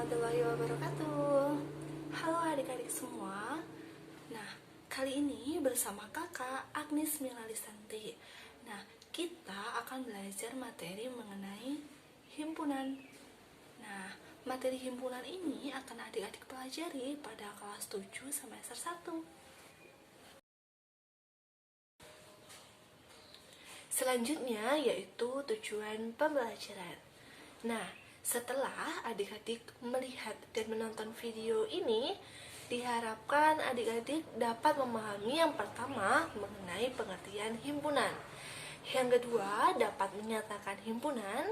warahmatullahi wabarakatuh. Halo adik-adik semua. Nah, kali ini bersama kakak Agnes Milalisanti. Nah, kita akan belajar materi mengenai himpunan. Nah, materi himpunan ini akan adik-adik pelajari pada kelas 7 semester 1. Selanjutnya yaitu tujuan pembelajaran. Nah, setelah adik-adik melihat dan menonton video ini, diharapkan adik-adik dapat memahami yang pertama mengenai pengertian himpunan. Yang kedua, dapat menyatakan himpunan.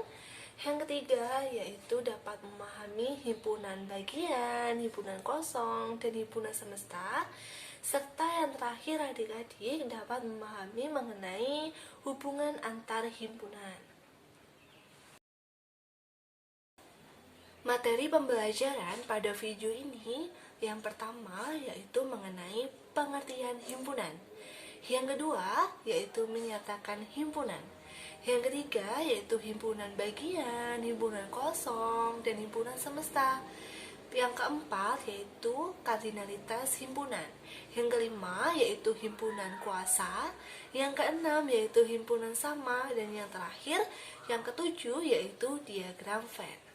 Yang ketiga, yaitu dapat memahami himpunan bagian, himpunan kosong, dan himpunan semesta. Serta yang terakhir, adik-adik dapat memahami mengenai hubungan antar himpunan. Materi pembelajaran pada video ini yang pertama yaitu mengenai pengertian himpunan. Yang kedua yaitu menyatakan himpunan. Yang ketiga yaitu himpunan bagian, himpunan kosong, dan himpunan semesta. Yang keempat yaitu kardinalitas himpunan. Yang kelima yaitu himpunan kuasa. Yang keenam yaitu himpunan sama. Dan yang terakhir, yang ketujuh yaitu diagram Venn.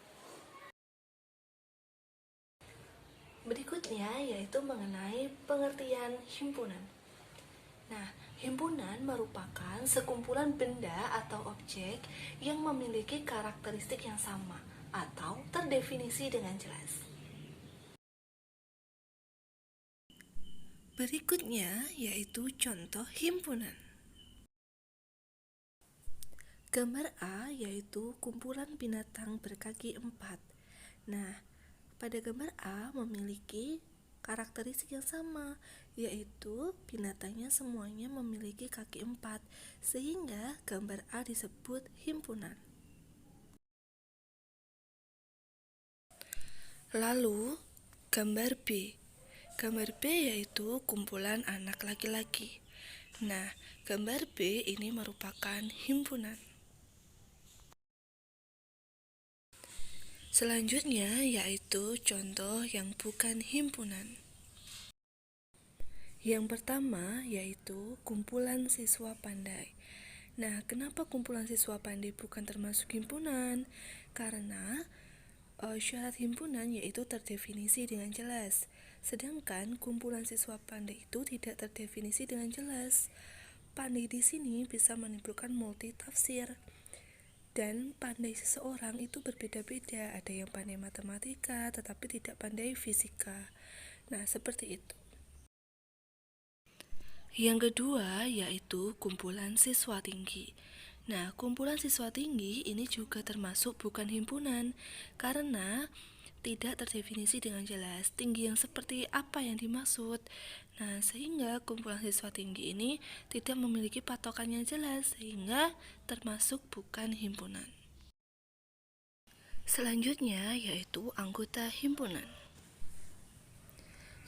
Berikutnya yaitu mengenai pengertian himpunan. Nah, himpunan merupakan sekumpulan benda atau objek yang memiliki karakteristik yang sama atau terdefinisi dengan jelas. Berikutnya yaitu contoh himpunan. Gambar A yaitu kumpulan binatang berkaki 4. Nah, pada gambar A memiliki karakteristik yang sama, yaitu binatangnya semuanya memiliki kaki 4, sehingga gambar A disebut himpunan. Lalu, gambar B. Gambar B yaitu kumpulan anak laki-laki. Nah, gambar B ini merupakan himpunan. Selanjutnya yaitu contoh yang bukan himpunan. Yang pertama yaitu kumpulan siswa pandai. Nah, kenapa kumpulan siswa pandai bukan termasuk himpunan? Karena syarat himpunan yaitu terdefinisi dengan jelas. Sedangkan kumpulan siswa pandai itu tidak terdefinisi dengan jelas. Pandai di sini bisa menimbulkan multi tafsir. Dan pandai seseorang itu berbeda-beda. Ada yang pandai matematika tetapi tidak pandai fisika. Nah, seperti itu. Yang kedua yaitu kumpulan siswa tinggi. Nah, kumpulan siswa tinggi ini juga termasuk bukan himpunan karena tidak terdefinisi dengan jelas tinggi yang seperti apa yang dimaksud. Nah, sehingga kumpulan siswa tinggi ini tidak memiliki patokan yang jelas sehingga termasuk bukan himpunan. Selanjutnya yaitu anggota himpunan.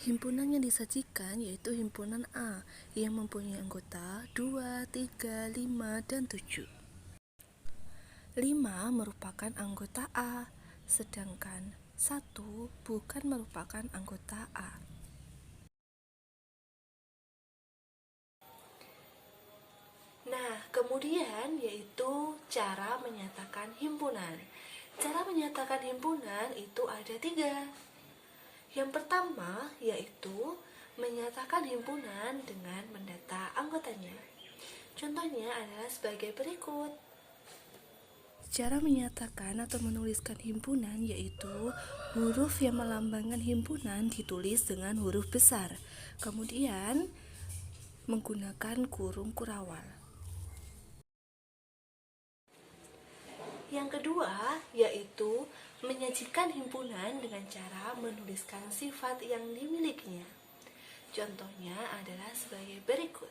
Himpunan yang disajikan yaitu himpunan A yang mempunyai anggota 2, 3, 5, dan 7. 5 merupakan anggota A, sedangkan 1 bukan merupakan anggota A. Nah, kemudian yaitu cara menyatakan himpunan. Cara menyatakan himpunan itu ada 3. Yang pertama yaitu menyatakan himpunan dengan mendata anggotanya. Contohnya adalah sebagai berikut. Cara menyatakan atau menuliskan himpunan yaitu huruf yang melambangkan himpunan ditulis dengan huruf besar, kemudian menggunakan kurung kurawal. Yang kedua yaitu menyajikan himpunan dengan cara menuliskan sifat yang dimilikinya. Contohnya adalah sebagai berikut.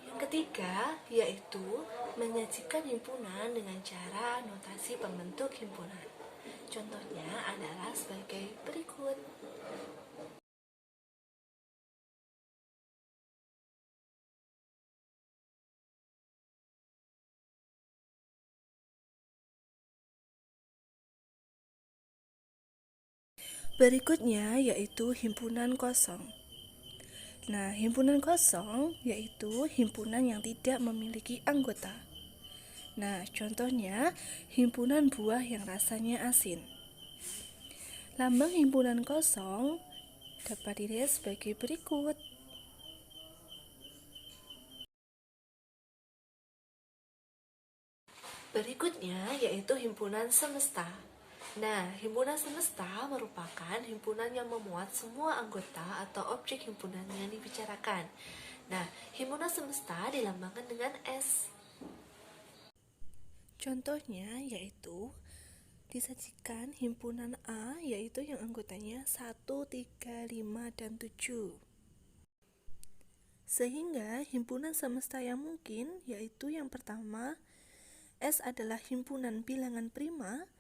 Yang ketiga yaitu menyajikan himpunan dengan cara notasi pembentuk himpunan. Contohnya adalah sebagai berikut. Berikutnya yaitu himpunan kosong. Nah, himpunan kosong yaitu himpunan yang tidak memiliki anggota. Nah, contohnya himpunan buah yang rasanya asin. Lambang himpunan kosong dapat dilihat sebagai berikut. Berikutnya yaitu himpunan semesta. Nah, himpunan semesta merupakan himpunan yang memuat semua anggota atau objek himpunan yang dibicarakan. Nah, himpunan semesta dilambangkan dengan S. Contohnya yaitu disajikan himpunan A yaitu yang anggotanya 1, 3, 5, dan 7. Sehingga himpunan semesta yang mungkin yaitu yang pertama S adalah himpunan bilangan prima,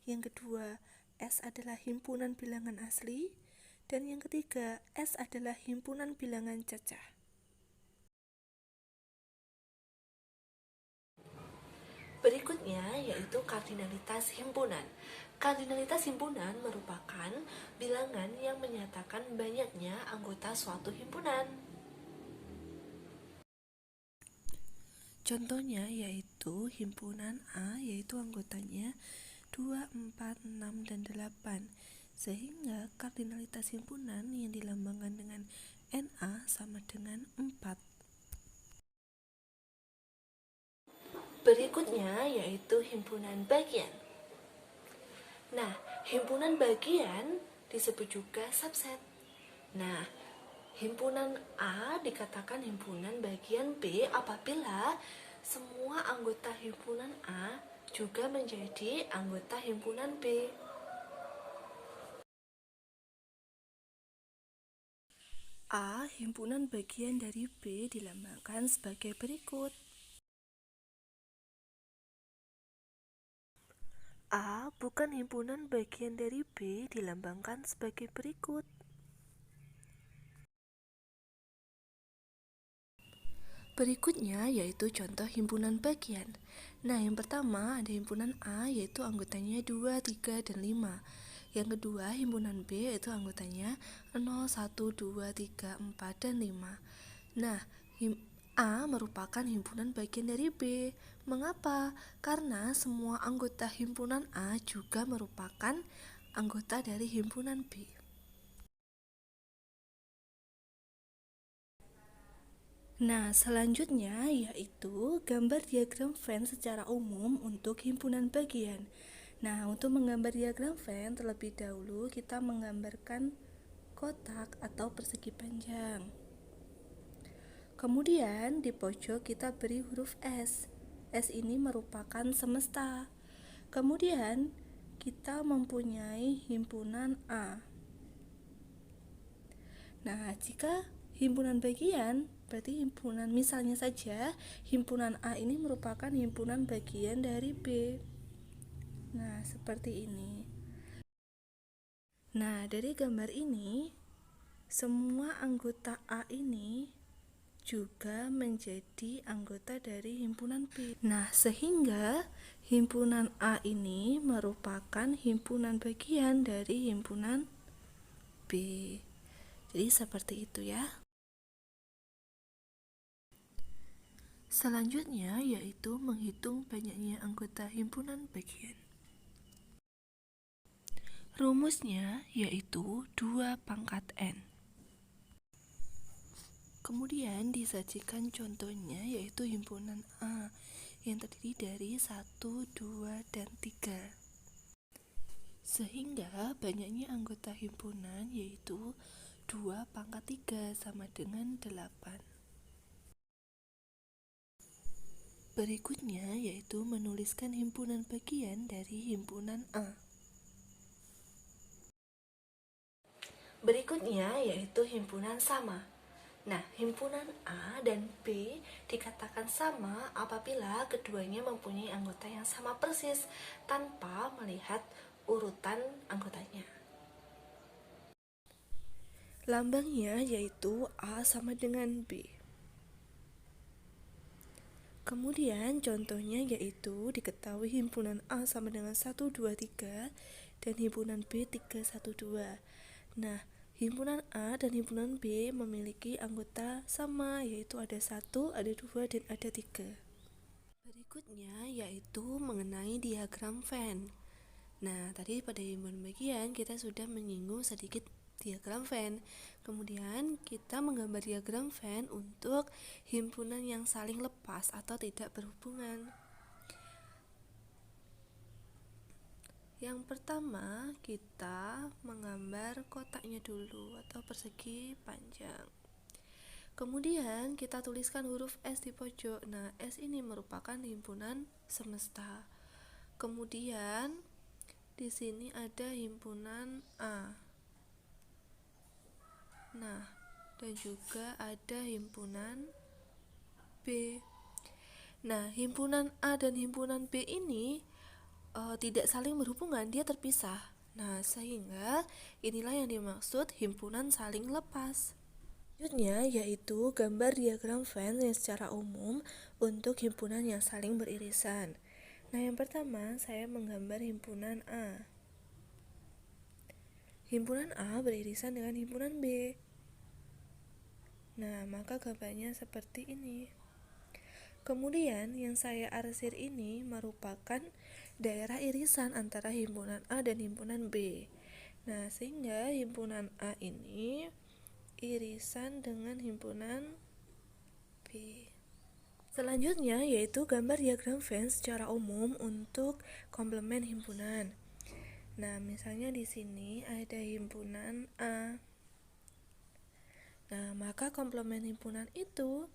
yang kedua S adalah himpunan bilangan asli, dan yang ketiga S adalah himpunan bilangan cacah. Berikutnya yaitu kardinalitas himpunan. Kardinalitas himpunan merupakan bilangan yang menyatakan banyaknya anggota suatu himpunan. Contohnya yaitu himpunan A yaitu anggotanya 2, 4, 6, dan 8. Sehingga kardinalitas himpunan yang dilambangkan dengan Na sama dengan 4. Berikutnya yaitu himpunan bagian. Nah, himpunan bagian disebut juga subset. Nah, himpunan A dikatakan himpunan bagian B apabila semua anggota himpunan A juga menjadi anggota himpunan B. A, himpunan bagian dari B dilambangkan sebagai berikut. A bukan himpunan bagian dari B dilambangkan sebagai berikut. Berikutnya yaitu contoh himpunan bagian. Nah, yang pertama ada himpunan A yaitu anggotanya 2, 3, dan 5. Yang kedua himpunan B yaitu anggotanya 0, 1, 2, 3, 4, dan 5. Nah, A merupakan himpunan bagian dari B. Mengapa? Karena semua anggota himpunan A juga merupakan anggota dari himpunan B. Nah, selanjutnya yaitu gambar diagram Venn secara umum untuk himpunan bagian. Nah, untuk menggambar diagram Venn terlebih dahulu kita menggambarkan kotak atau persegi panjang. Kemudian di pojok kita beri huruf S. S ini merupakan semesta. Kemudian kita mempunyai himpunan A. Nah, jika himpunan bagian berarti himpunan misalnya saja himpunan A ini merupakan himpunan bagian dari B. Nah, seperti ini. Nah, dari gambar ini semua anggota A ini juga menjadi anggota dari himpunan B. Nah, sehingga himpunan A ini merupakan himpunan bagian dari himpunan B. Jadi seperti itu ya. Selanjutnya yaitu menghitung banyaknya anggota himpunan bagian. Rumusnya yaitu 2 pangkat N. Kemudian disajikan contohnya yaitu himpunan A yang terdiri dari 1, 2, dan 3. Sehingga banyaknya anggota himpunan yaitu 2 pangkat 3 sama dengan 8. Berikutnya yaitu menuliskan himpunan bagian dari himpunan A. Berikutnya yaitu himpunan sama. Nah, himpunan A dan B dikatakan sama apabila keduanya mempunyai anggota yang sama persis tanpa melihat urutan anggotanya. Lambangnya yaitu A sama dengan B. Kemudian contohnya yaitu diketahui himpunan A sama dengan 1, 2, 3 dan himpunan B 312. Nah, himpunan A dan himpunan B memiliki anggota sama, yaitu ada 1, ada 2, dan ada 3. Berikutnya yaitu mengenai diagram Venn. Nah, tadi pada himpunan bagian kita sudah menyinggung sedikit diagram Venn. Kemudian kita menggambar diagram Venn untuk himpunan yang saling lepas atau tidak berhubungan. Yang pertama, kita menggambar kotaknya dulu atau persegi panjang. Kemudian kita tuliskan huruf S di pojok. Nah, S ini merupakan himpunan semesta. Kemudian di sini ada himpunan A. Nah, dan juga ada himpunan B. Nah, himpunan A dan himpunan B ini tidak saling berhubungan, dia terpisah. Nah, sehingga inilah yang dimaksud himpunan saling lepas. Selanjutnya yaitu gambar diagram Venn yang secara umum untuk himpunan yang saling beririsan. Nah, yang pertama saya menggambar himpunan A. Himpunan A beririsan dengan himpunan B. Nah, maka gambarnya seperti ini. Kemudian yang saya arsir ini merupakan daerah irisan antara himpunan A dan himpunan B. Nah, sehingga himpunan A ini irisan dengan himpunan B. Selanjutnya yaitu gambar diagram Venn secara umum untuk komplement himpunan. Nah, misalnya di sini ada himpunan A. Nah, maka komplement himpunan itu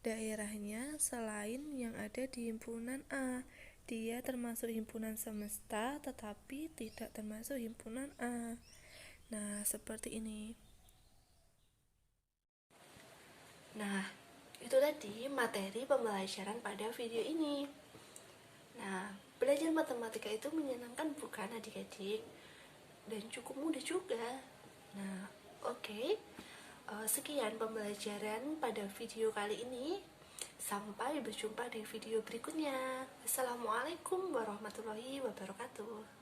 daerahnya selain yang ada di himpunan A. Dia termasuk himpunan semesta tetapi tidak termasuk himpunan A. Nah, seperti ini. Nah, itu tadi materi pembelajaran pada video ini. Nah, belajar matematika itu menyenangkan bukan adik-adik? Dan cukup mudah juga. Nah, oke. Sekian pembelajaran pada video kali ini. Sampai berjumpa di video berikutnya. Assalamualaikum warahmatullahi wabarakatuh.